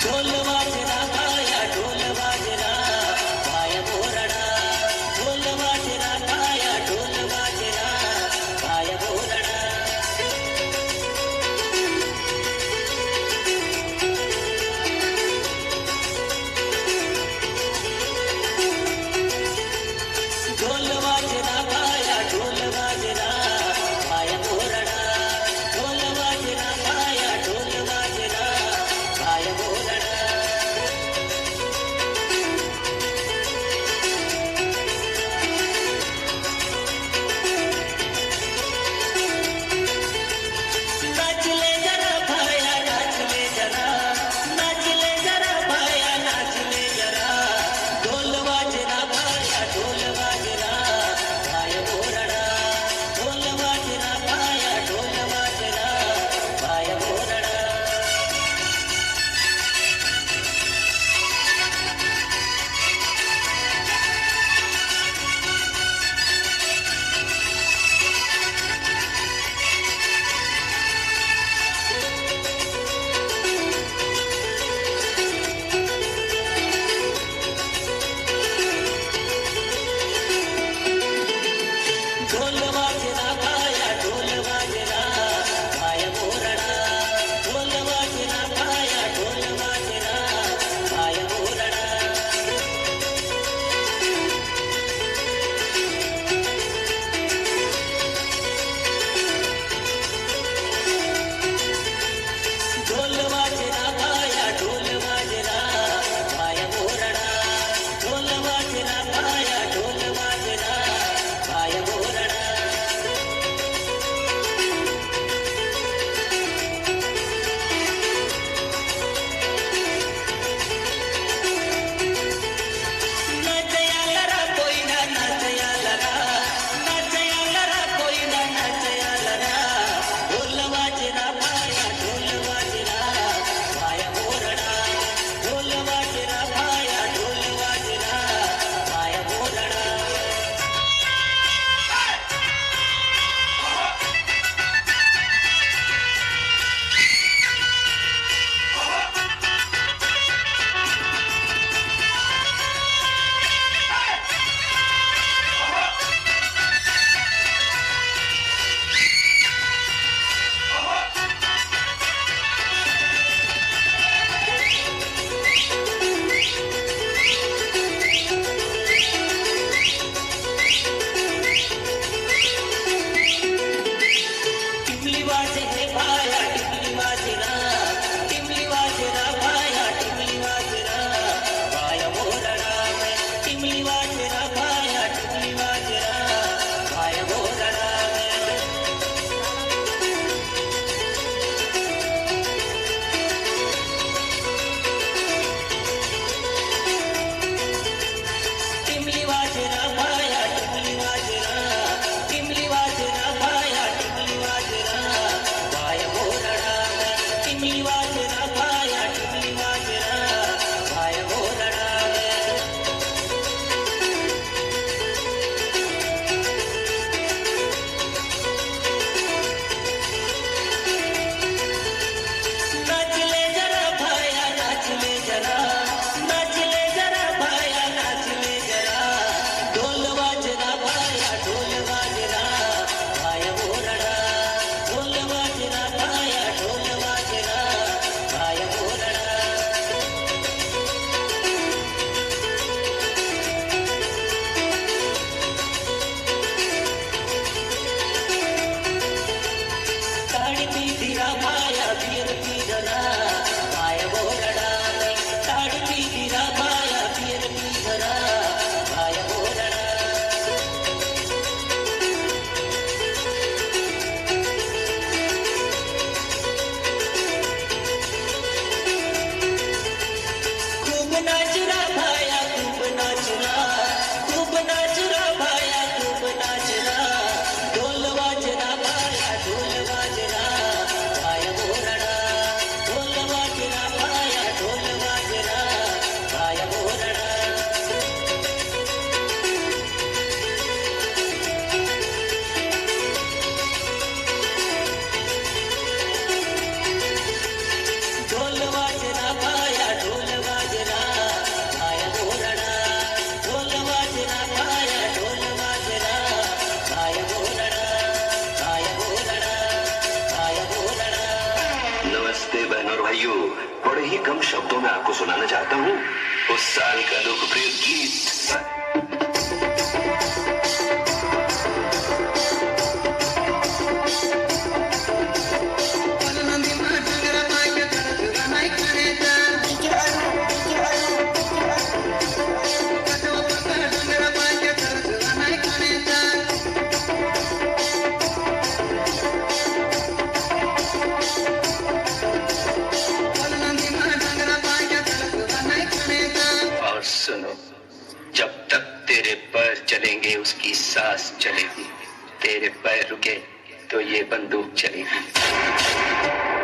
ढोल वाजना पाया ढोल वाजना पाया बोरडा ढोल वाजना पाया ढोल वाजना पाया बोरडा ढोल वाजना पाया ढोल वाजना पाया बोरडा ढोल वाजना पाया ढोल वाजना पाया बोरडा नाचले जरा भाया नाचले जरा नाचले जरा भाया नाचले जरा ढोल वाजना भाया ढोल वाजना पाया बोरडा ढोल वाजना पाया ढोल वाजना पाया बोरडा ढोल वाजना पाया ढोल वाजना पाया बोरडा ढोल वाजना पाया ढोल वाजना पाया बोरडा ढोल वाजना पाया ढोल वाजना पाया बोरडा ढोल वाजना पाया ढोल वाजना पाया बोरडा नाचयाला रा कोयना नाचयाला रा नाचयाला रा कोयना नाचयाला रा ढोल वाजना पाया ढोल वाजना पाया बोरडा ढोल वाजना पाया ढोल वाजना पाया बोरडा टिमली वाजने पाया टिमली वाजना टिमली वाजना पाया टिमली वाजना पाया बोरडा टिमली वाजना पाया टिमली वाजना पाया बोरडा टिमली वाजना पाया टिमली वाजना टिमली वाजना पाया टिमली वाजना पाया बोरडा टिमली वाजना पाया टिमली वाजना पाया बोरडा नाचले जरा भाया नाचले जरा नाचले जरा भाया नाचले जरा ढोल वाजना पाया ढोल वाजना पाया बोरडा ढोल वाजना पाया ढोल वाजना भाइयों, बड़े ही कम शब्दों में आपको सुनाना चाहता हूँ उस साल का लोकप्रिय गीत। और सुनो, जब तक तेरे पैर चलेंगे उसकी सांस चलेगी, तेरे पैर रुके तो ये बंदूक चलेगी।